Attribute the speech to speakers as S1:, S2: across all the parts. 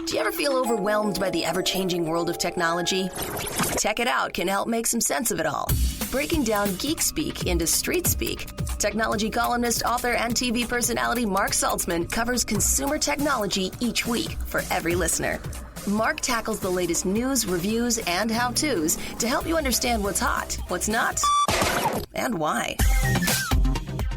S1: Do you ever feel overwhelmed by the ever-changing world of technology? Tech It Out can help make some sense of it all. Breaking down geek speak into street speak. Technology columnist, author, and TV personality Mark Saltzman covers consumer technology each week for every listener. Mark tackles the latest news, reviews, and how-tos to help you understand what's hot, what's not, and why.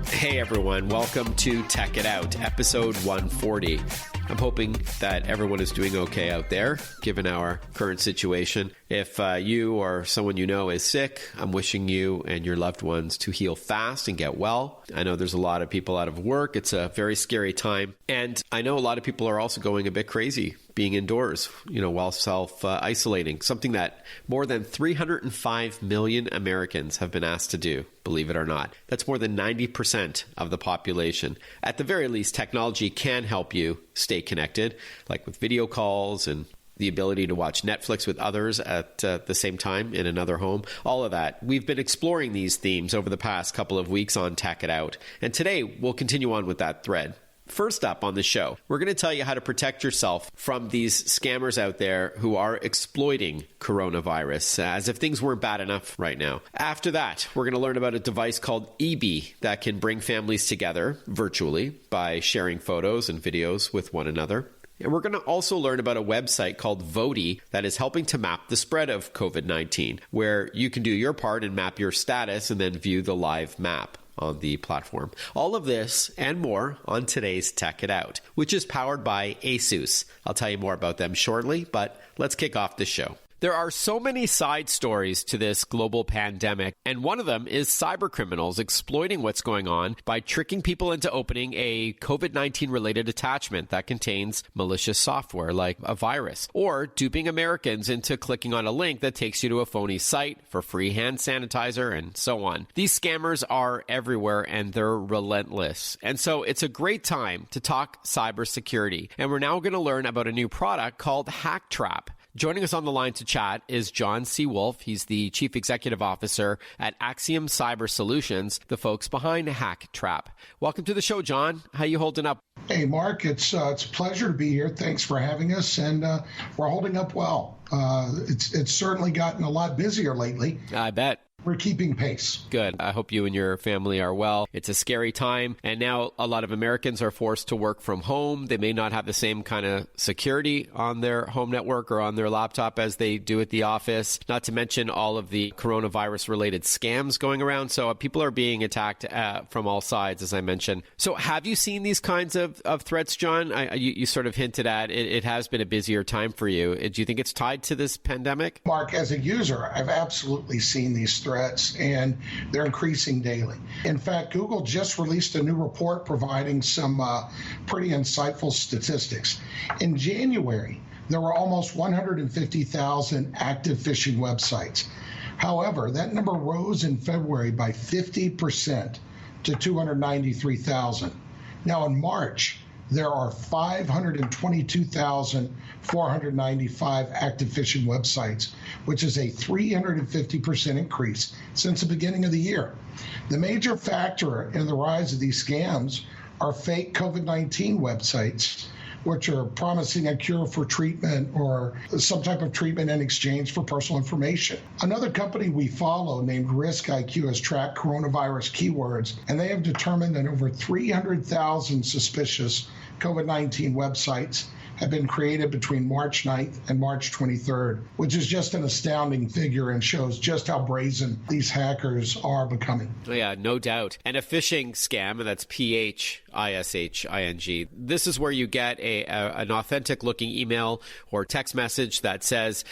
S2: Hey everyone, welcome to Tech It Out, episode 140. I'm hoping that everyone is doing okay out there, given our current situation. If you or someone you know is sick, I'm wishing you and your loved ones to heal fast and get well. I know there's a lot of people out of work. It's a very scary time. And I know a lot of people are also going a bit crazy being indoors, while self-isolating, something that more than 305 million Americans have been asked to do, believe it or not. That's more than 90% of the population. At the very least, technology can help you stay connected, like with video calls and the ability to watch Netflix with others at the same time in another home, all of that. We've been exploring these themes over the past couple of weeks on Tech It Out, and today we'll continue on with that thread. First up on the show, we're going to tell you how to protect yourself from these scammers out there who are exploiting coronavirus, as if things weren't bad enough right now. After that, we're going to learn about a device called EB that can bring families together virtually by sharing photos and videos with one another. And we're going to also learn about a website called Voti that is helping to map the spread of COVID-19, where you can do your part and map your status and then view the live map on the platform. All of this and more on today's Tech It Out, which is powered by ASUS. I'll tell you more about them shortly, but let's kick off the show. There are so many side stories to this global pandemic, and one of them is cyber criminals exploiting what's going on by tricking people into opening a COVID-19 related attachment that contains malicious software like a virus, or duping Americans into clicking on a link that takes you to a phony site for free hand sanitizer and so on. These scammers are everywhere and they're relentless. And so it's a great time to talk cybersecurity. And we're now going to learn about a new product called HakTrap. Joining us on the line to chat is John C. Wolf. He's the Chief Executive Officer at Axiom Cyber Solutions, the folks behind HakTrap. Welcome to the show, John. How you holding up?
S3: Hey, Mark. It's a pleasure to be here. Thanks for having us, and we're holding up well. It's certainly gotten a lot busier lately.
S2: I bet.
S3: We're keeping pace.
S2: Good. I hope you and your family are well. It's a scary time, and now a lot of Americans are forced to work from home. They may not have the same kind of security on their home network or on their laptop as they do at the office, not to mention all of the coronavirus-related scams going around. So people are being attacked from all sides, as I mentioned. So have you seen these kinds of threats, John? You sort of hinted at it has been a busier time for you. Do you think it's tied to this pandemic?
S3: Mark, as a user, I've absolutely seen these threats, and they're increasing daily. In fact, Google just released a new report providing some pretty insightful statistics. In January, there were almost 150,000 active phishing websites. However, that number rose in February by 50% to 293,000. Now in March, there are 522,495 active phishing websites, which is a 350% increase since the beginning of the year. The major factor in the rise of these scams are fake COVID-19 websites, which are promising a cure for treatment or some type of treatment in exchange for personal information. Another company we follow named RiskIQ has tracked coronavirus keywords, and they have determined that over 300,000 suspicious COVID-19 websites have been created between March 9th and March 23rd, which is just an astounding figure and shows just how brazen these hackers are becoming.
S2: Yeah, no doubt. And a phishing scam, and that's PHISHING. This is where you get an authentic looking email or text message that says,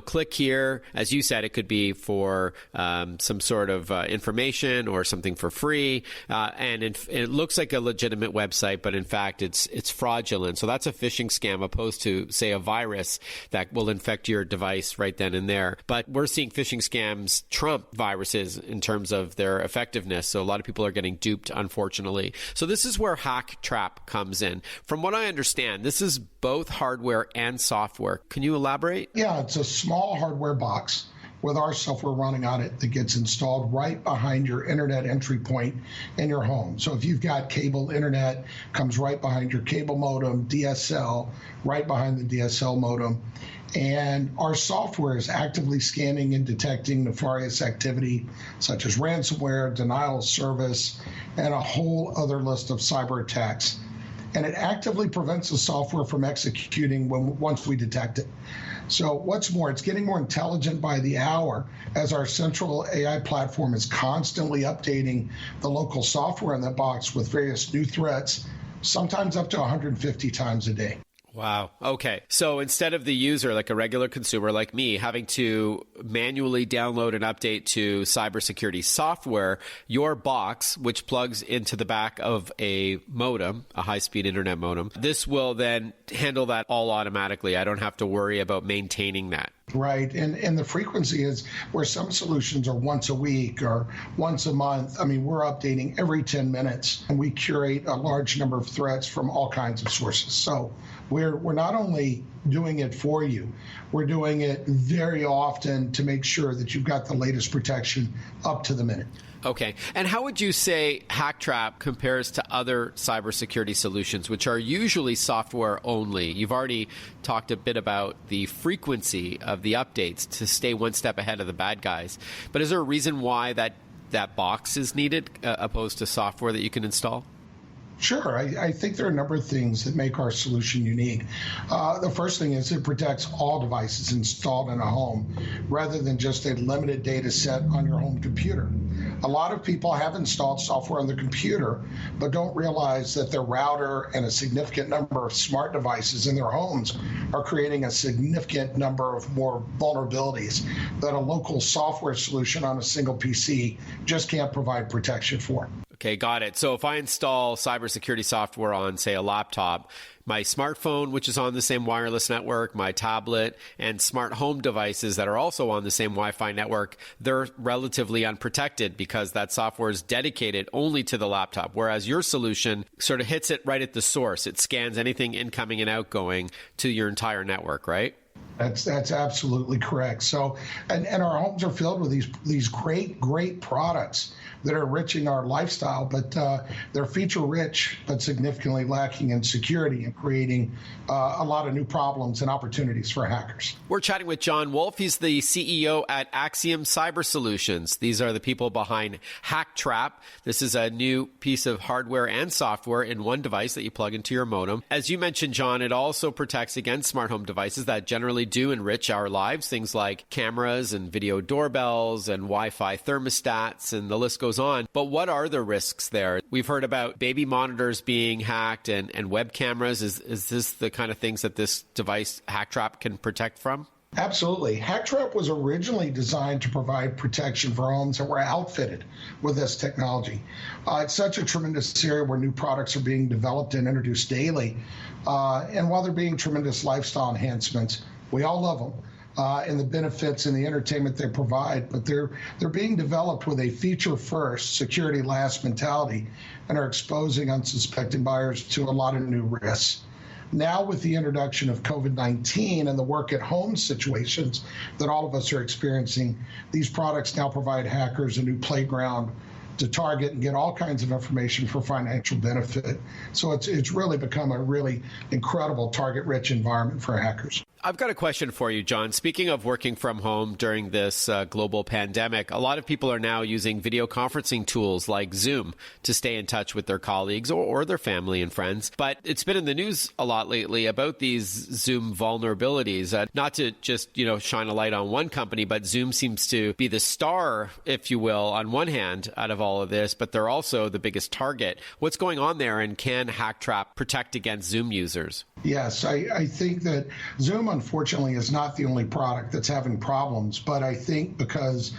S2: click here. As you said, it could be for some sort of information or something for free. And it looks like a legitimate website, but in fact, it's fraudulent. So that's a phishing scam, opposed to, say, a virus that will infect your device right then and there. But we're seeing phishing scams trump viruses in terms of their effectiveness. So a lot of people are getting duped, unfortunately. So this is where HakTrap comes in. From what I understand, this is both hardware and software. Can you elaborate?
S3: Yeah, it's a small hardware box with our software running on it that gets installed right behind your internet entry point in your home. So if you've got cable internet, comes right behind your cable modem, DSL, right behind the DSL modem. And our software is actively scanning and detecting nefarious activity such as ransomware, denial of service, and a whole other list of cyber attacks. And it actively prevents the software from executing once we detect it. So what's more, it's getting more intelligent by the hour as our central AI platform is constantly updating the local software in that box with various new threats, sometimes up to 150 times a day.
S2: Wow. Okay. So instead of the user, like a regular consumer like me, having to manually download and update to cybersecurity software, your box, which plugs into the back of a modem, a high-speed internet modem, this will then handle that all automatically. I don't have to worry about maintaining that.
S3: Right. And the frequency is where some solutions are once a week or once a month. I mean, we're updating every 10 minutes, and we curate a large number of threats from all kinds of sources. So we're not only doing it for you, we're doing it very often to make sure that you've got the latest protection up to the minute.
S2: Okay. And how would you say HakTrap compares to other cybersecurity solutions, which are usually software only? You've already talked a bit about the frequency of the updates to stay one step ahead of the bad guys. But is there a reason why that box is needed opposed to software that you can install?
S3: Sure. I think there are a number of things that make our solution unique. The first thing is it protects all devices installed in a home rather than just a limited data set on your home computer. A lot of people have installed software on their computer, but don't realize that their router and a significant number of smart devices in their homes are creating a significant number of more vulnerabilities that a local software solution on a single PC just can't provide protection for.
S2: Okay, got it. So if I install cybersecurity software on, say, a laptop, my smartphone, which is on the same wireless network, my tablet, and smart home devices that are also on the same Wi-Fi network, they're relatively unprotected because that software is dedicated only to the laptop, whereas your solution sort of hits it right at the source. It scans anything incoming and outgoing to your entire network, right?
S3: That's absolutely correct. So, and our homes are filled with these great products that are enriching our lifestyle, but they're feature rich, but significantly lacking in security and creating a lot of new problems and opportunities for hackers.
S2: We're chatting with John Wolf. He's the CEO at Axiom Cyber Solutions. These are the people behind HakTrap. This is a new piece of hardware and software in one device that you plug into your modem. As you mentioned, John, it also protects against smart home devices that generally do enrich our lives, things like cameras and video doorbells and Wi-Fi thermostats, and the list goes on. But what are the risks there? We've heard about baby monitors being hacked and web cameras. Is this the kind of things that this device, HakTrap, can protect from?
S3: Absolutely. HakTrap was originally designed to provide protection for homes that were outfitted with this technology. It's such a tremendous area where new products are being developed and introduced daily. And while they're being tremendous lifestyle enhancements, we all love them. And the benefits and the entertainment they provide, but they're being developed with a feature-first, security-last mentality and are exposing unsuspecting buyers to a lot of new risks. Now, with the introduction of COVID-19 and the work-at-home situations that all of us are experiencing, these products now provide hackers a new playground to target and get all kinds of information for financial benefit. So it's really become a really incredible target-rich environment for hackers.
S2: I've got a question for you, John. Speaking of working from home during this global pandemic, a lot of people are now using video conferencing tools like Zoom to stay in touch with their colleagues or their family and friends. But it's been in the news a lot lately about these Zoom vulnerabilities. Not to just, shine a light on one company, but Zoom seems to be the star, if you will, on one hand out of all of this, but they're also the biggest target. What's going on there, and can HakTrap protect against Zoom users?
S3: Yes, I think that Zoom, unfortunately, is not the only product that's having problems, but I think because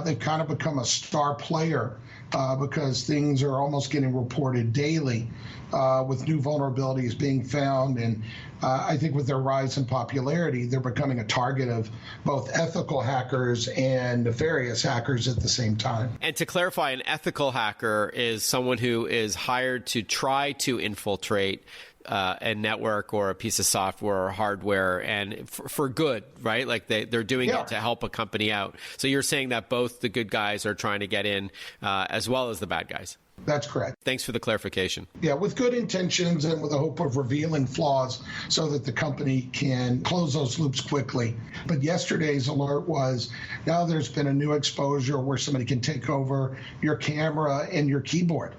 S3: they've kind of become a star player because things are almost getting reported daily with new vulnerabilities being found. And I think with their rise in popularity, they're becoming a target of both ethical hackers and nefarious hackers at the same time.
S2: And to clarify, an ethical hacker is someone who is hired to try to infiltrate a network or a piece of software or hardware, and for good, right? Like they're doing it to help a company out. So you're saying that both the good guys are trying to get in as well as the bad guys.
S3: That's correct.
S2: Thanks for the clarification.
S3: Yeah, with good intentions and with the hope of revealing flaws so that the company can close those loops quickly. But yesterday's alert was now there's been a new exposure where somebody can take over your camera and your keyboard.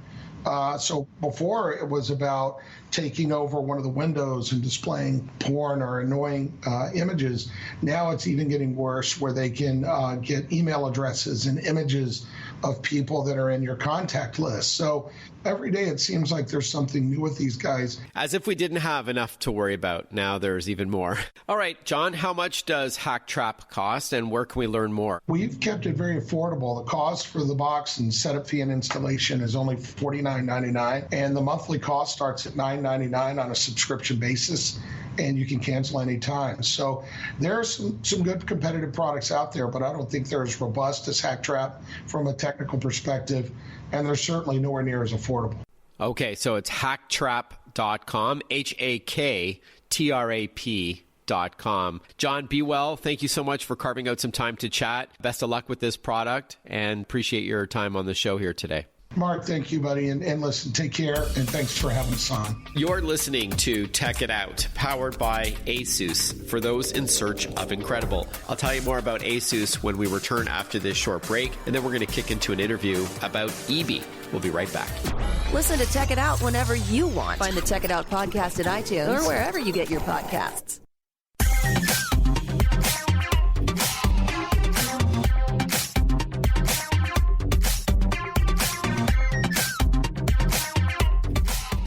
S3: So before it was about taking over one of the windows and displaying porn or annoying images. Now it's even getting worse where they can get email addresses and images of people that are in your contact list. So every day it seems like there's something new with these guys.
S2: As if we didn't have enough to worry about. Now there's even more. All right, John, how much does HakTrap cost and where can we learn more?
S3: We've kept it very affordable. The cost for the box and setup fee and installation is only $49.99, and the monthly cost starts at $9.99 on a subscription basis, and you can cancel any time. So there are some good competitive products out there, but I don't think they're as robust as HakTrap from a technical perspective, and they're certainly nowhere near as affordable.
S2: Okay, so it's HakTrap.com, HakTrap.com. John, be well. Thank you so much for carving out some time to chat. Best of luck with this product, and appreciate your time on the show here today.
S3: Mark, thank you, buddy. And listen, take care, and thanks for having us on.
S2: You're listening to Tech It Out, powered by ASUS, for those in search of incredible. I'll tell you more about ASUS when we return after this short break, and then we're going to kick into an interview about EB. We'll be right back.
S1: Listen to Tech It Out whenever you want. Find the Tech It Out podcast at iTunes or wherever you get your podcasts.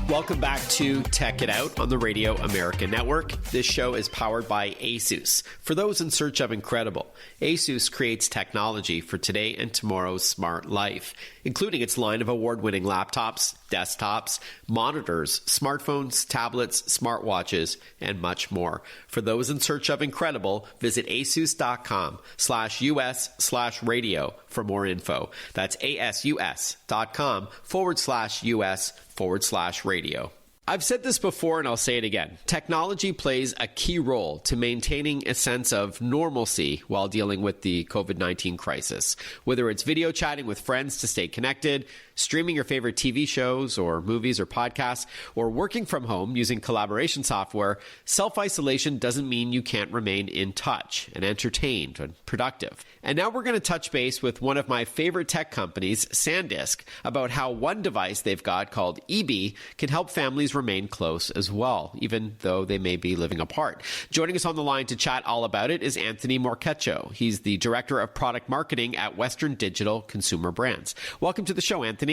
S2: Welcome back to Tech It Out on the Radio America Network. This show is powered by ASUS. For those in search of incredible, ASUS creates technology for today and tomorrow's smart life, including its line of award-winning laptops, desktops, monitors, smartphones, tablets, smartwatches, and much more. For those in search of incredible, visit asus.com/US/radio for more info. That's asus.com/US/radio. I've said this before and I'll say it again. Technology plays a key role to maintaining a sense of normalcy while dealing with the COVID-19 crisis. Whether it's video chatting with friends to stay connected, streaming your favorite TV shows or movies or podcasts, or working from home using collaboration software, self-isolation doesn't mean you can't remain in touch and entertained and productive. And now we're going to touch base with one of my favorite tech companies, SanDisk, about how one device they've got called EB can help families remain close as well, even though they may be living apart. Joining us on the line to chat all about it is Anthony Morcaccio. He's the Director of Product Marketing at Western Digital Consumer Brands. Welcome to the show, Anthony.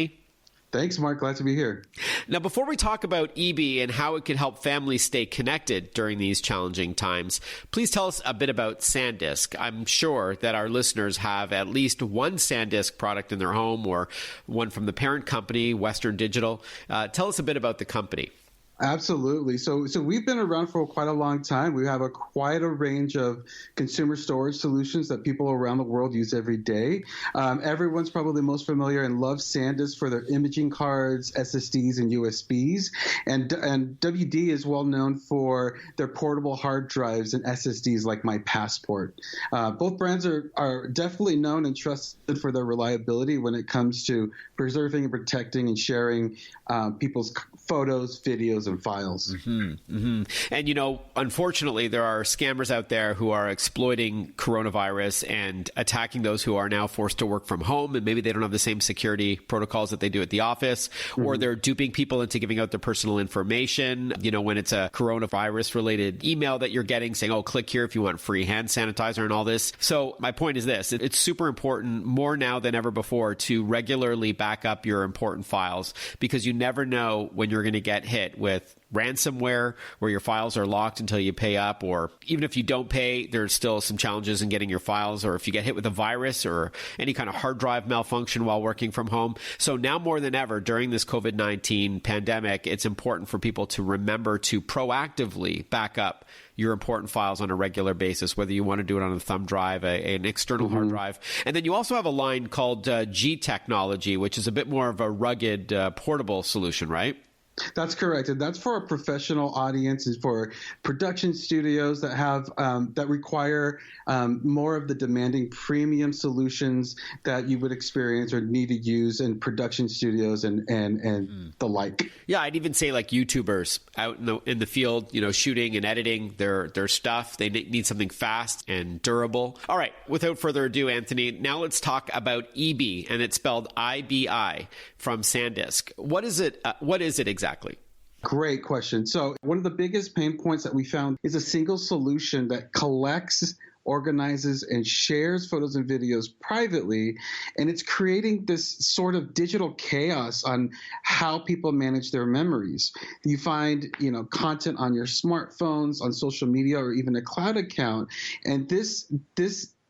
S4: Thanks, Mark. Glad to be here.
S2: Now, before we talk about EB and how it can help families stay connected during these challenging times, please tell us a bit about SanDisk. I'm sure that our listeners have at least one SanDisk product in their home or one from the parent company, Western Digital. Tell us a bit about the company.
S4: Absolutely. So we've been around for quite a long time. We have quite a range of consumer storage solutions that people around the world use every day. Everyone's probably most familiar and loves SanDisk for their imaging cards, SSDs, and USBs. And WD is well known for their portable hard drives and SSDs like My Passport. Both brands are definitely known and trusted for their reliability when it comes to preserving and protecting and sharing people's photos, videos, and files.
S2: Mm-hmm, mm-hmm. And, you know, unfortunately, there are scammers out there who are exploiting coronavirus and attacking those who are now forced to work from home, and maybe they don't have the same security protocols that they do at the office, or they're duping people into giving out their personal information. You know, when it's a coronavirus-related email that you're getting saying, oh, click here if you want free hand sanitizer and all this. So my point is this. It's super important, more now than ever before, to regularly back up your important files, because you never know when you're going to get hit with ransomware where your files are locked until you pay up, or even if you don't pay, there's still some challenges in getting your files, or if you get hit with a virus or any kind of hard drive malfunction while working from home. So now more than ever during this COVID-19 pandemic, it's important for people to remember to proactively back up your important files on a regular basis, whether you want to do it on a thumb drive, an external hard drive. And then you also have a line called G Technology, which is a bit more of a rugged portable solution, right?
S4: That's correct, and that's for a professional audience, and for production studios that have that require more of the demanding premium solutions that you would experience or need to use in production studios and the like.
S2: Yeah, I'd even say like YouTubers out in the field, shooting and editing their stuff. They need something fast and durable. All right, without further ado, Anthony, now let's talk about EB, and it's spelled IBI from SanDisk. What is it? What is it exactly?
S4: Great question. So one of the biggest pain points that we found is a single solution that collects, organizes, and shares photos and videos privately. And it's creating this sort of digital chaos on how people manage their memories. You find, content on your smartphones, on social media, or even a cloud account. And this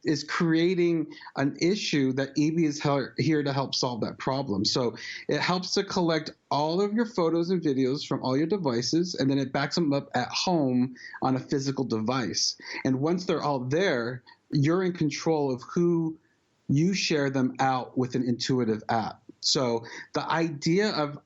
S4: is creating an issue that EB is here to help solve that problem. So it helps to collect all of your photos and videos from all your devices, and then it backs them up at home on a physical device. And once they're all there, you're in control of who you share them out with an intuitive app. So the idea of,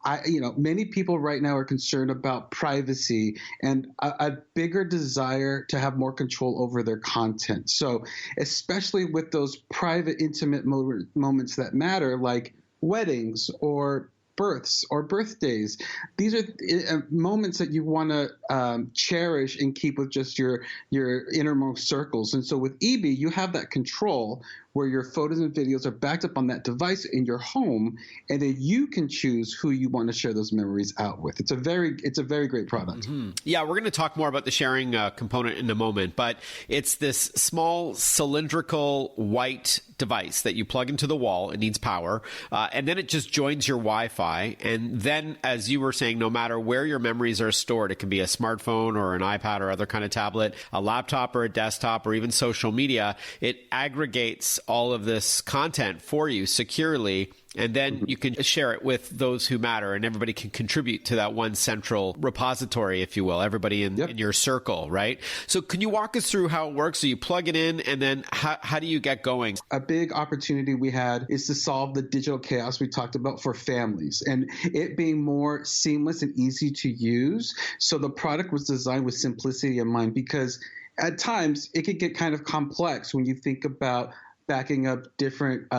S4: many people right now are concerned about privacy and a bigger desire to have more control over their content. So especially with those private, intimate moments that matter, like weddings or births or birthdays, these are moments that you want to cherish and keep with just your innermost circles. And so with EB, you have that control where your photos and videos are backed up on that device in your home, and then you can choose who you want to share those memories out with. It's a very great product.
S2: Mm-hmm. Yeah, we're going to talk more about the sharing component in a moment, but it's this small cylindrical white device that you plug into the wall. It needs power, and then it just joins your Wi-Fi. And then, as you were saying, no matter where your memories are stored, it can be a smartphone or an iPad or other kind of tablet, a laptop or a desktop, or even social media. It aggregates all of this content for you securely, and then you can share it with those who matter, and everybody can contribute to that one central repository, if you will, everybody in your circle, right? So can you walk us through how it works? So you plug it in, and then how do you get going?
S4: A big opportunity we had is to solve the digital chaos we talked about for families, and it being more seamless and easy to use. So the product was designed with simplicity in mind, because at times it could get kind of complex when you think about backing up different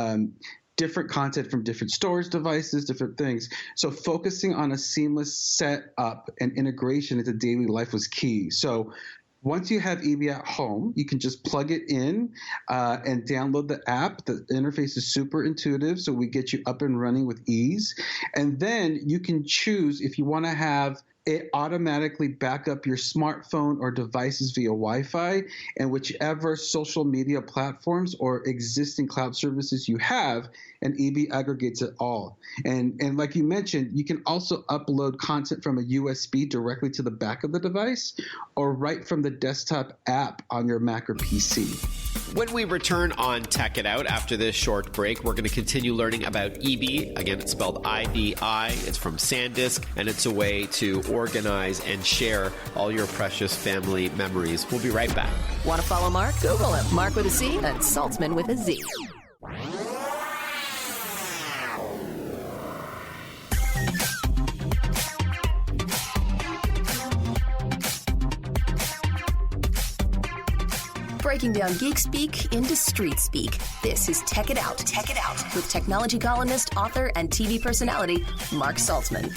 S4: content from different storage devices, different things. So focusing on a seamless setup and integration into daily life was key. So once you have EB at home, you can just plug it in and download the app. The interface is super intuitive, so we get you up and running with ease. And then you can choose if you want to have it automatically back up your smartphone or devices via Wi-Fi, and whichever social media platforms or existing cloud services you have, and EB aggregates it all. And like you mentioned, you can also upload content from a USB directly to the back of the device, or right from the desktop app on your Mac or PC.
S2: When we return on Tech It Out after this short break, we're going to continue learning about EB. Again, it's spelled IBI. It's from SanDisk, and it's a way to organize and share all your precious family memories. We'll be right back.
S1: Want to follow Mark? Google him. Mark with a C and Saltzman with a Z. Breaking down geek speak into street speak. This is Tech It Out. Tech It Out with technology columnist, author, and TV personality Mark Saltzman.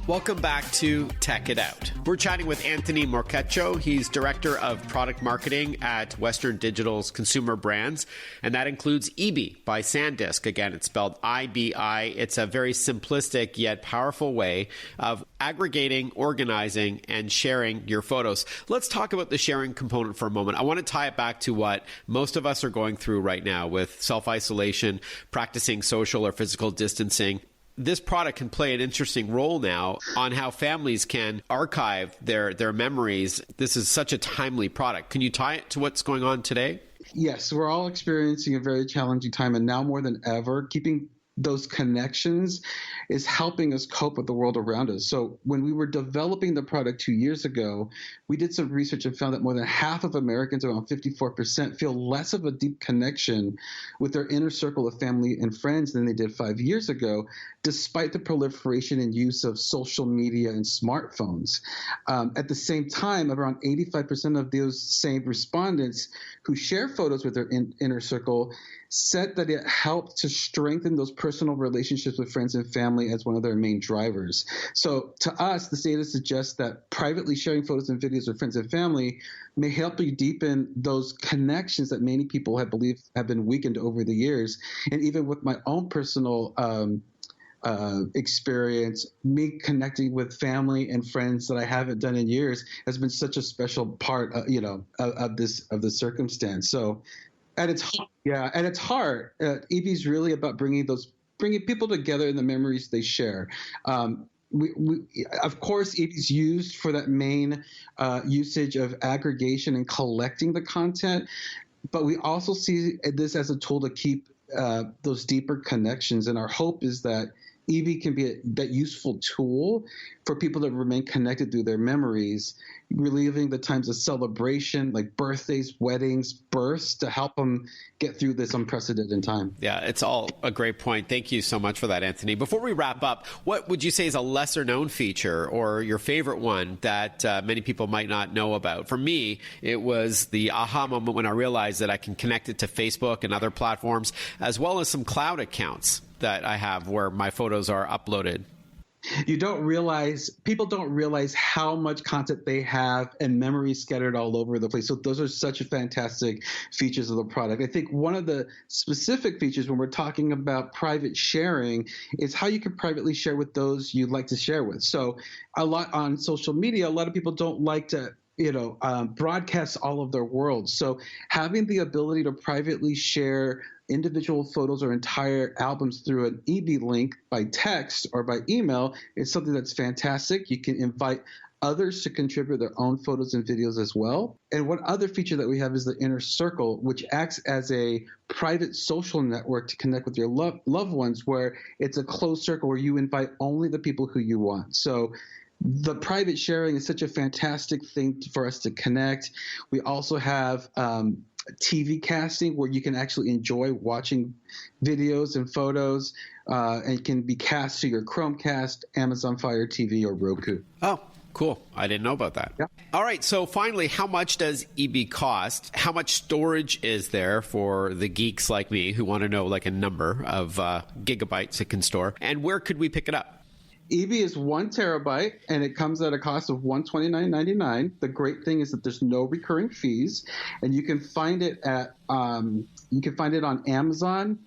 S2: Welcome back to Tech It Out. We're chatting with Anthony Morcaccio. He's Director of Product Marketing at Western Digital's Consumer Brands, and that includes EB by SanDisk. Again, it's spelled IBI. It's a very simplistic yet powerful way of aggregating, organizing, and sharing your photos. Let's talk about the sharing component for a moment. I want to tie it back to what most of us are going through right now with self-isolation, practicing social or physical distancing. This product can play an interesting role now on how families can archive their memories. This is such a timely product. Can you tie it to what's going on today?
S4: Yes, we're all experiencing a very challenging time, and now more than ever, keeping those connections is helping us cope with the world around us. So when we were developing the product 2 years ago, we did some research and found that more than half of Americans, around 54%, feel less of a deep connection with their inner circle of family and friends than they did 5 years ago, despite the proliferation and use of social media and smartphones. At the same time, around 85% of those same respondents who share photos with their inner circle said that it helped to strengthen those personal relationships with friends and family as one of their main drivers. So to us, the data suggests that privately sharing photos and videos with friends and family may help you deepen those connections that many people have believed have been weakened over the years. And even with my own personal experience, me connecting with family and friends that I haven't done in years has been such a special part, of the circumstance. So, at its heart, EB is really about bringing people together in the memories they share. Of course, EB is used for that main usage of aggregation and collecting the content, but we also see this as a tool to keep those deeper connections. And our hope is that EB can be that useful tool for people to remain connected through their memories, reliving the times of celebration, like birthdays, weddings, births, to help them get through this unprecedented time.
S2: Yeah, it's all a great point. Thank you so much for that, Anthony. Before we wrap up, what would you say is a lesser known feature or your favorite one that many people might not know about? For me, it was the aha moment when I realized that I can connect it to Facebook and other platforms, as well as some cloud accounts that I have where my photos are uploaded. People don't realize how much content they have and memories scattered all over the place. So those are such fantastic features of the product. I think one of the specific features when we're talking about private sharing is how you can privately share with those you'd like to share with. So a lot on social media, a lot of people don't like to broadcast all of their worlds. So having the ability to privately share individual photos or entire albums through an EB link by text or by email is something that's fantastic. You can invite others to contribute their own photos and videos as well. And one other feature that we have is the Inner Circle, which acts as a private social network to connect with your loved ones, where it's a closed circle where you invite only the people who you want. So the private sharing is such a fantastic thing for us to connect. We also have TV casting, where you can actually enjoy watching videos and photos, and can be cast to your Chromecast, Amazon Fire TV, or Roku. Oh, cool. I didn't know about that.
S4: Yeah. All
S2: right. So finally, how much does EB cost? How much storage is there for the geeks like me who want to know like a number of gigabytes it can store? And where could we pick it up?
S4: EB is 1 terabyte, and it comes at a cost of $129.99. The great thing is that there's no recurring fees, and you can find it on Amazon,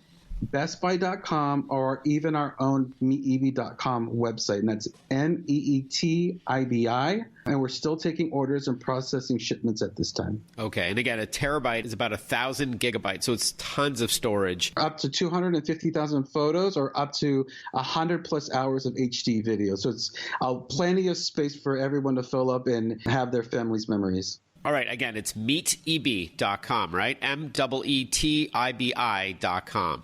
S4: BestBuy.com, or even our own meeteb.com website, and that's MEETIBI. And we're still taking orders and processing shipments at this time.
S2: Okay, and again, a terabyte is about 1,000 gigabytes, so it's tons of storage.
S4: Up to 250,000 photos, or up to 100 plus hours of HD video. So it's plenty of space for everyone to fill up and have their family's memories.
S2: All right, again, it's meeteb.com, right? MEETIBI.com.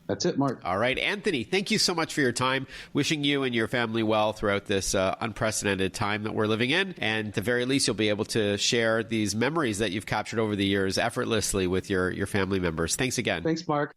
S4: That's it, Mark.
S2: All right, Anthony, thank you so much for your time. Wishing you and your family well throughout this unprecedented time that we're living in. And at the very least, you'll be able to share these memories that you've captured over the years effortlessly with your family members. Thanks again.
S4: Thanks, Mark.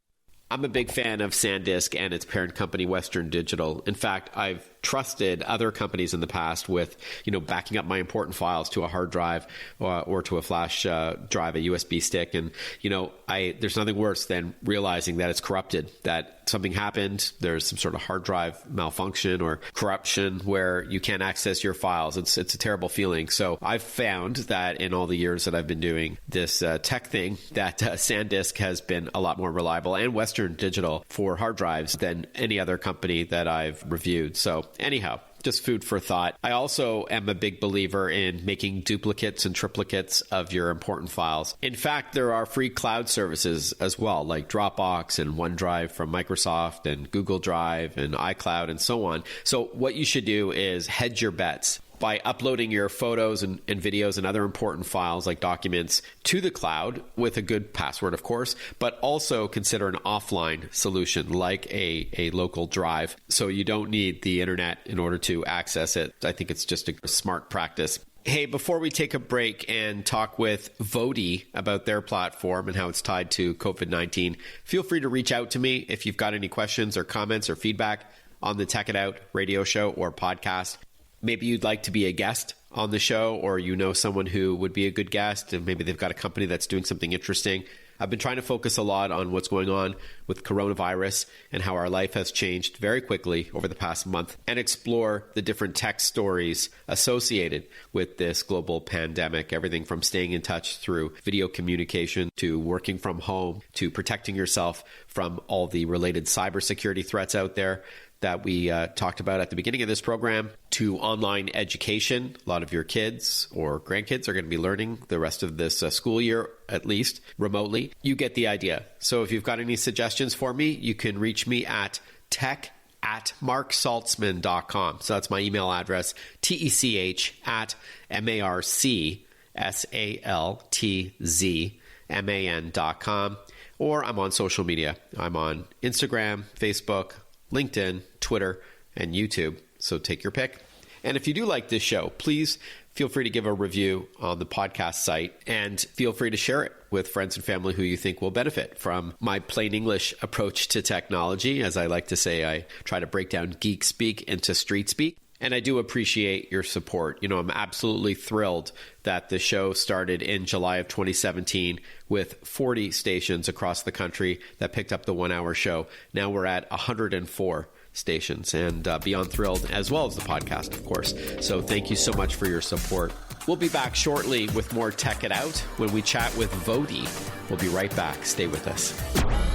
S2: I'm a big fan of SanDisk and its parent company, Western Digital. In fact, I've trusted other companies in the past with, backing up my important files to a hard drive or to a flash drive, a USB stick. And, there's nothing worse than realizing that it's corrupted, that something happened, there's some sort of hard drive malfunction or corruption where you can't access your files. It's a terrible feeling. So I've found that in all the years that I've been doing this tech thing, that SanDisk has been a lot more reliable, and Western Digital for hard drives than any other company that I've reviewed. So anyhow, just food for thought. I also am a big believer in making duplicates and triplicates of your important files. In fact, there are free cloud services as well, like Dropbox and OneDrive from Microsoft and Google Drive and iCloud and so on. So what you should do is hedge your bets. by uploading your photos and videos and other important files like documents to the cloud with a good password, of course, but also consider an offline solution like a local drive so you don't need the internet in order to access it. I think it's just a smart practice. Hey, before we take a break and talk with Voti about their platform and how it's tied to COVID-19, feel free to reach out to me if you've got any questions or comments or feedback on the Tech It Out radio show or podcast. Maybe you'd like to be a guest on the show, or you know someone who would be a good guest, and maybe they've got a company that's doing something interesting. I've been trying to focus a lot on what's going on with coronavirus and how our life has changed very quickly over the past month, and explore the different tech stories associated with this global pandemic. Everything from staying in touch through video communication to working from home to protecting yourself from all the related cybersecurity threats out there that we talked about at the beginning of this program, to online education. A lot of your kids or grandkids are going to be learning the rest of this school year, at least remotely. You get the idea. So if you've got any suggestions for me, you can reach me at tech@marksaltzman.com. So that's my email address, tech@marksaltzman.com. Or I'm on social media. I'm on Instagram, Facebook, LinkedIn, Twitter, and YouTube. So take your pick. And if you do like this show, please feel free to give a review on the podcast site, and feel free to share it with friends and family who you think will benefit from my plain English approach to technology. As I like to say, I try to break down geek speak into street speak. And I do appreciate your support. You know, I'm absolutely thrilled that the show started in July of 2017 with 40 stations across the country that picked up the 1 hour show. Now we're at 104 stations, and beyond thrilled, as well as the podcast, of course. So thank you so much for your support. We'll be back shortly with more Tech It Out when we chat with Voti. We'll be right back. Stay with us.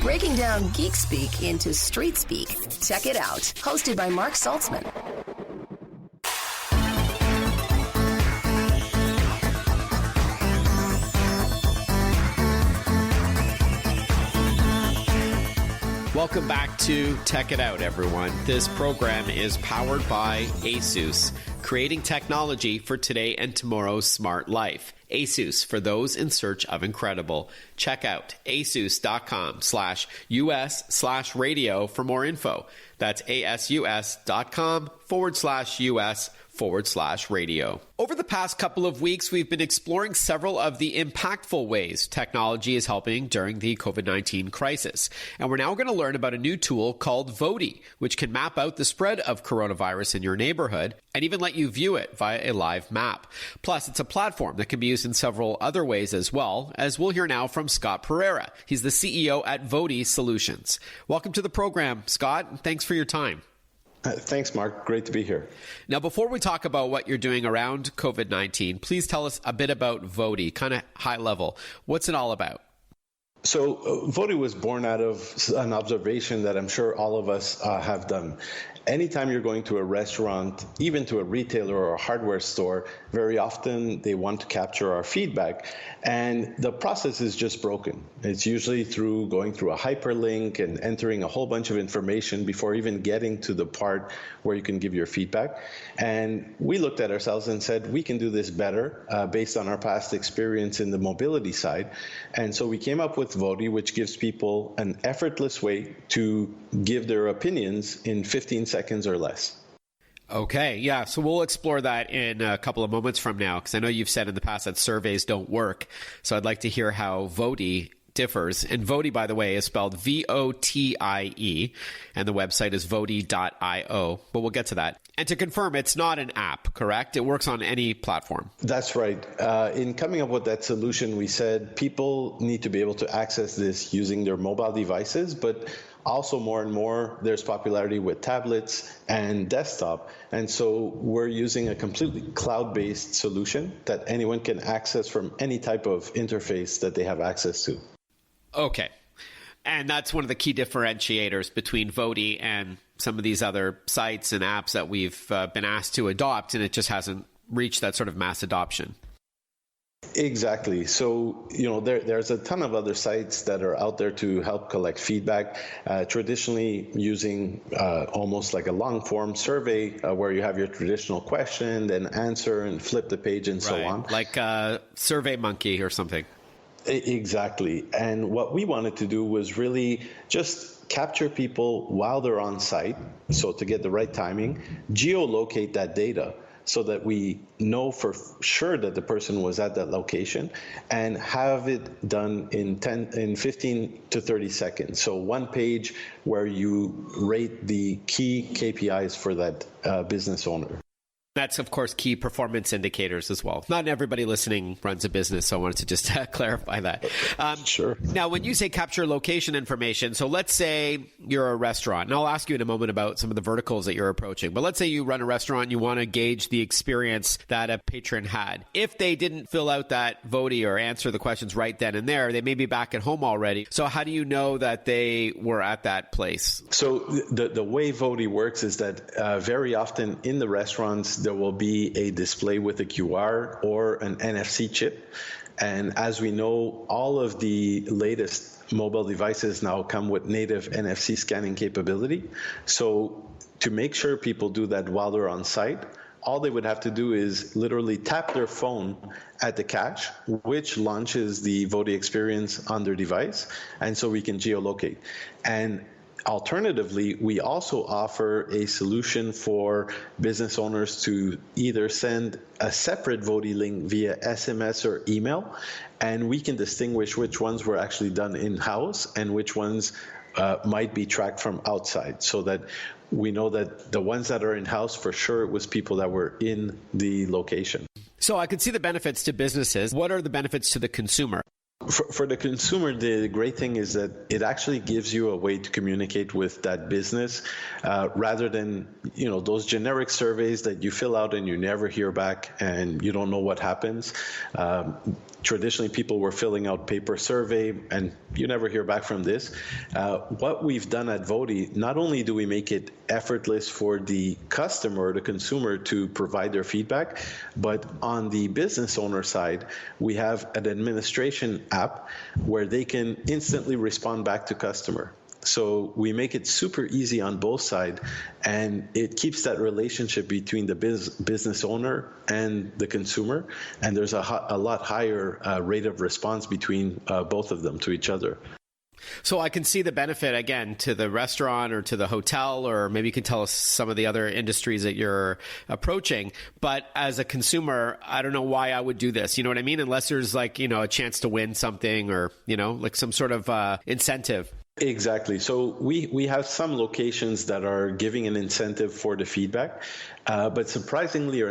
S1: Breaking down geek speak into street speak. Tech It Out, hosted by Mark Saltzman.
S2: Welcome back to Tech It Out, everyone. This program is powered by ASUS, creating technology for today and tomorrow's smart life. ASUS, for those in search of incredible. Check out asus.com/US/radio for more info. That's asus.com/US/radio. Over the past couple of weeks, we've been exploring several of the impactful ways technology is helping during the COVID-19 crisis. And we're now going to learn about a new tool called Voti, which can map out the spread of coronavirus in your neighborhood and even let you view it via a live map. Plus, it's a platform that can be used in several other ways as well, as we'll hear now from Scott Pereira. He's the CEO at Voti Solutions. Welcome to the program, Scott, and thanks for your time.
S5: Thanks, Mark. Great to be here.
S2: Now, before we talk about what you're doing around COVID-19, please tell us a bit about Voti, kind of high level. What's it all about?
S5: So Voti was born out of an observation that I'm sure all of us have done. Anytime you're going to a restaurant, even to a retailer or a hardware store, very often they want to capture our feedback, and the process is just broken. It's usually through going through a hyperlink and entering a whole bunch of information before even getting to the part where you can give your feedback. And we looked at ourselves and said, we can do this better based on our past experience in the mobility side. And so we came up with Voti, which gives people an effortless way to give their opinions in 15 seconds or less.
S2: Okay, yeah, so we'll explore that in a couple of moments from now, because I know you've said in the past that surveys don't work. So I'd like to hear how Voti differs. And Voti, by the way, is spelled VOTIE, and the website is voti.io, but we'll get to that. And to confirm, it's not an app, correct? It works on any platform.
S5: That's right. In coming up with that solution, we said people need to be able to access this using their mobile devices, but also more and more there's popularity with tablets and desktop. And so we're using a completely cloud-based solution that anyone can access from any type of interface that they have access to.
S2: Okay. And that's one of the key differentiators between Voti and some of these other sites and apps that we've been asked to adopt, and it just hasn't reached that sort of mass adoption.
S5: Exactly. So, there's a ton of other sites that are out there to help collect feedback, traditionally using almost like a long form survey where you have your traditional question, then answer and flip the page and so on.
S2: Like Survey Monkey or something.
S5: Exactly. And what we wanted to do was really just capture people while they're on site. So to get the right timing, geolocate that data, so that we know for sure that the person was at that location, and have it done in 15 to 30 seconds. So one page where you rate the key KPIs for that business owner.
S2: That's, of course, key performance indicators as well. Not everybody listening runs a business, so I wanted to just clarify that.
S5: Sure.
S2: Now, when you say capture location information, so let's say you're a restaurant, and I'll ask you in a moment about some of the verticals that you're approaching, but let's say you run a restaurant and you want to gauge the experience that a patron had. If they didn't fill out that Voti or answer the questions right then and there, they may be back at home already. So how do you know that they were at that place?
S5: So the way Voti works is that very often in the restaurants, there will be a display with a QR or an NFC chip. And as we know, all of the latest mobile devices now come with native NFC scanning capability. So to make sure people do that while they're on site, all they would have to do is literally tap their phone at the cache, which launches the Voti experience on their device. And so we can geolocate. And alternatively, we also offer a solution for business owners to either send a separate Voti link via SMS or email, and we can distinguish which ones were actually done in-house and which ones might be tracked from outside, so that we know that the ones that are in-house, for sure, it was people that were in the location.
S2: So I could see the benefits to businesses. What are the benefits to the consumer?
S5: For the consumer, the great thing is that it actually gives you a way to communicate with that business rather than, those generic surveys that you fill out and you never hear back and you don't know what happens. Traditionally, people were filling out paper survey and you never hear back from this. What we've done at Voti, not only do we make it effortless for the customer or the consumer to provide their feedback, but on the business owner side, we have an administration app where they can instantly respond back to customer. So we make it super easy on both sides, and it keeps that relationship between the business owner and the consumer, and there's a lot higher rate of response between both of them to each other.
S2: So I can see the benefit, again, to the restaurant or to the hotel, or maybe you can tell us some of the other industries that you're approaching. But as a consumer, I don't know why I would do this. You know what I mean? Unless there's a chance to win something or, like some sort of incentive.
S5: Exactly. So we have some locations that are giving an incentive for the feedback, but surprisingly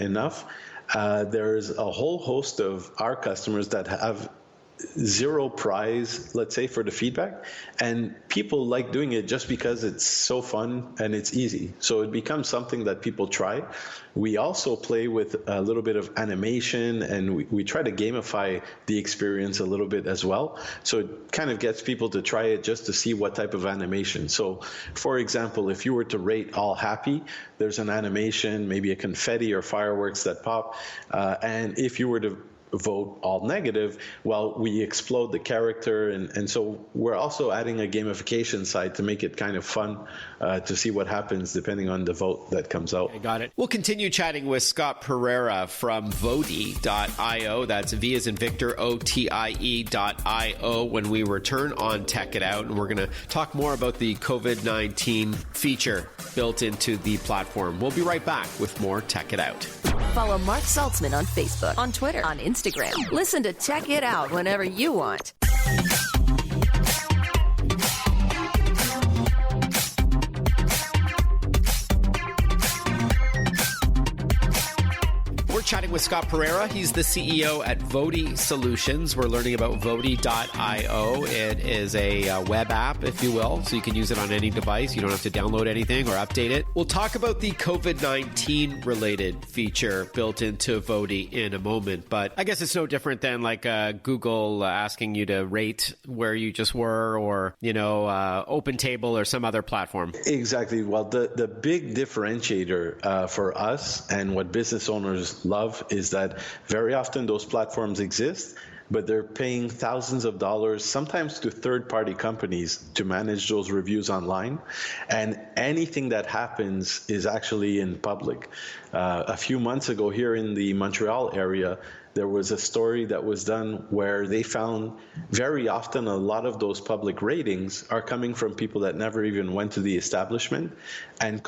S5: enough, there's a whole host of our customers that have zero prize, let's say, for the feedback, and people like doing it just because it's so fun and it's easy. So it becomes something that people try. We also play with a little bit of animation, and we try to gamify the experience a little bit as well. So it kind of gets people to try it just to see what type of animation. So for example, if you were to rate all happy, there's an animation, maybe a confetti or fireworks that pop. And if you were to vote all negative, well, we explode the character, and so we're also adding a gamification side to make it kind of fun to see what happens depending on the vote that comes out.
S2: I got it. We'll continue chatting with Scott Pereira from Voti.io. That's V as in Victor, OTIE.io when we return on Tech It Out, and we're going to talk more about the COVID-19 feature built into the platform. We'll be right back with more Tech It Out.
S1: Follow Mark Saltzman on Facebook, on Twitter, on Instagram. Listen to Tech It Out whenever you want.
S2: We're chatting with Scott Pereira. He's the CEO at Voti Solutions. We're learning about Voti.io. It is a web app, if you will, so you can use it on any device. You don't have to download anything or update it. We'll talk about the COVID-19 related feature built into Voti in a moment, but I guess it's no different than Google asking you to rate where you just were, or, OpenTable or some other platform.
S5: Exactly. Well, the big differentiator for us, and what business owners love love is that very often those platforms exist, but they're paying thousands of dollars, sometimes to third-party companies, to manage those reviews online. And anything that happens is actually in public. A few months ago here in the Montreal area, there was a story that was done where they found very often a lot of those public ratings are coming from people that never even went to the establishment, and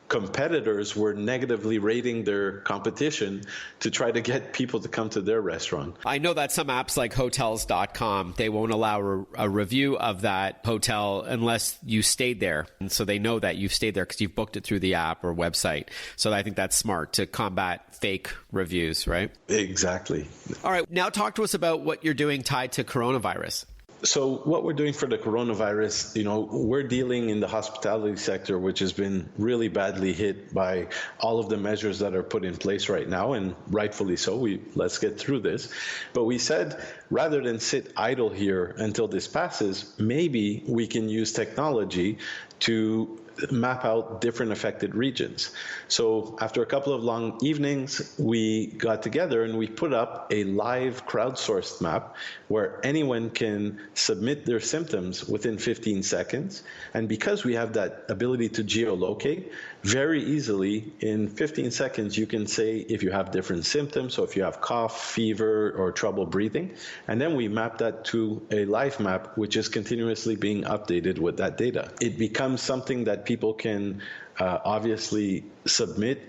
S5: competitors were negatively rating their competition to try to get people to come to their restaurant.
S2: I know that some apps like hotels.com, they won't allow a review of that hotel unless you stayed there. And so they know that you've stayed there because you've booked it through the app or website. So I think that's smart to combat fake reviews, right?
S5: Exactly.
S2: All right. Now talk to us about what you're doing tied to coronavirus.
S5: So what we're doing for the coronavirus, we're dealing in the hospitality sector, which has been really badly hit by all of the measures that are put in place right now, and rightfully so. Let's get through this. But we said, rather than sit idle here until this passes, maybe we can use technology to map out different affected regions. So after a couple of long evenings, we got together and we put up a live crowdsourced map where anyone can submit their symptoms within 15 seconds. And because we have that ability to geolocate, very easily in 15 seconds, you can say if you have different symptoms, so if you have cough, fever, or trouble breathing. And then we map that to a live map, which is continuously being updated with that data. It becomes something that people can obviously submit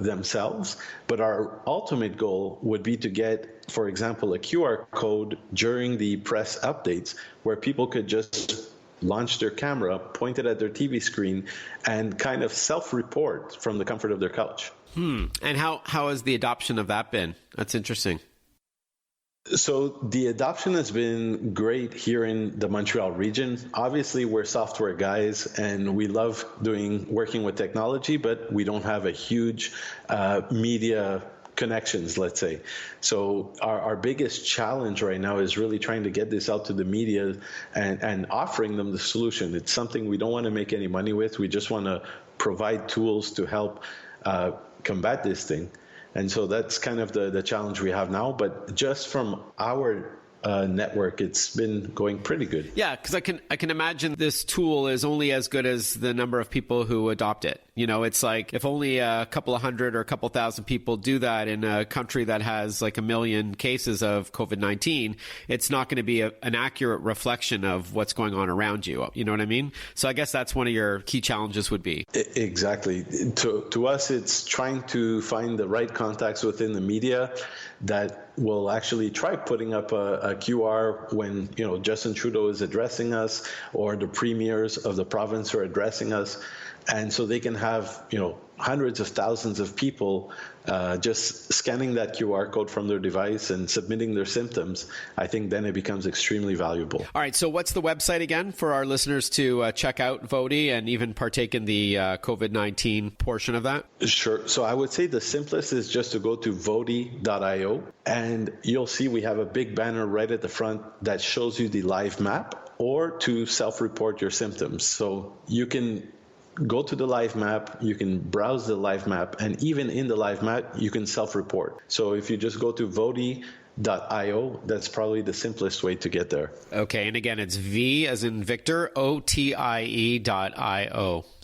S5: themselves, but our ultimate goal would be to get, for example, a QR code during the press updates where people could just launch their camera, point it at their TV screen, and kind of self-report from the comfort of their couch.
S2: And how has the adoption of that been? That's interesting.
S5: So the adoption has been great here in the Montreal region. Obviously, we're software guys and we love working with technology, but we don't have a huge media connections, let's say. So our biggest challenge right now is really trying to get this out to the media and offering them the solution. It's something we don't want to make any money with. We just want to provide tools to help combat this thing. And so that's kind of the challenge we have now. But just from our network, it's been going pretty good.
S2: Yeah, because I can imagine this tool is only as good as the number of people who adopt it. It's like if only a couple of hundred or a couple thousand people do that in a country that has like 1 million cases of COVID-19, it's not going to be an accurate reflection of what's going on around you. You know what I mean? So I guess that's one of your key challenges would be.
S5: Exactly. To us, it's trying to find the right contacts within the media that will actually try putting up a QR when, Justin Trudeau is addressing us or the premiers of the province are addressing us. And so they can have, hundreds of thousands of people just scanning that QR code from their device and submitting their symptoms. I think then it becomes extremely valuable.
S2: All right. So what's the website again for our listeners to check out Voti and even partake in the COVID-19 portion of that?
S5: Sure. So I would say the simplest is just to go to voti.io and you'll see we have a big banner right at the front that shows you the live map or to self-report your symptoms. So you can go to the live map, you can browse the live map, and even in the live map, you can self-report. So if you just go to voti.io, that's probably the simplest way to get there.
S2: Okay, and again, it's V as in Victor, OTIE.io.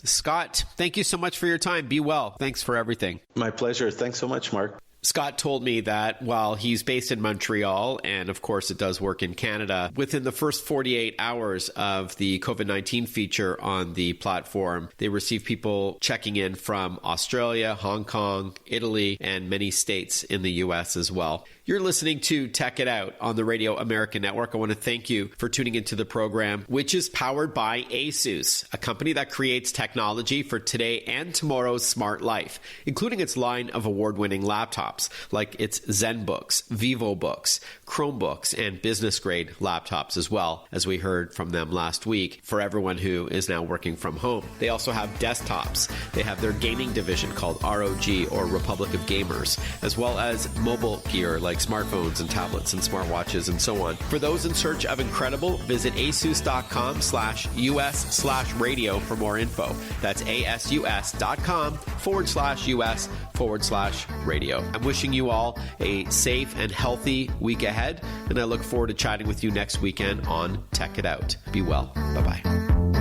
S2: Scott, thank you so much for your time. Be well. Thanks for everything.
S5: My pleasure. Thanks so much, Mark.
S2: Scott told me that while he's based in Montreal, and of course it does work in Canada, within the first 48 hours of the COVID-19 feature on the platform, they received people checking in from Australia, Hong Kong, Italy, and many states in the U.S. as well. You're listening to Tech It Out on the Radio America Network. I want to thank you for tuning into the program, which is powered by ASUS, a company that creates technology for today and tomorrow's smart life, including its line of award-winning laptops, like its ZenBooks, VivoBooks, Chromebooks, and business-grade laptops as well, as we heard from them last week, for everyone who is now working from home. They also have desktops. They have their gaming division called ROG, or Republic of Gamers, as well as mobile gear like smartphones and tablets and smartwatches and so on. For those in search of incredible, visit asus.com/US/radio for more info. That's asus.com/US/radio. And I'm wishing you all a safe and healthy week ahead, and I look forward to chatting with you next weekend on Tech It Out. Be well. Bye-bye.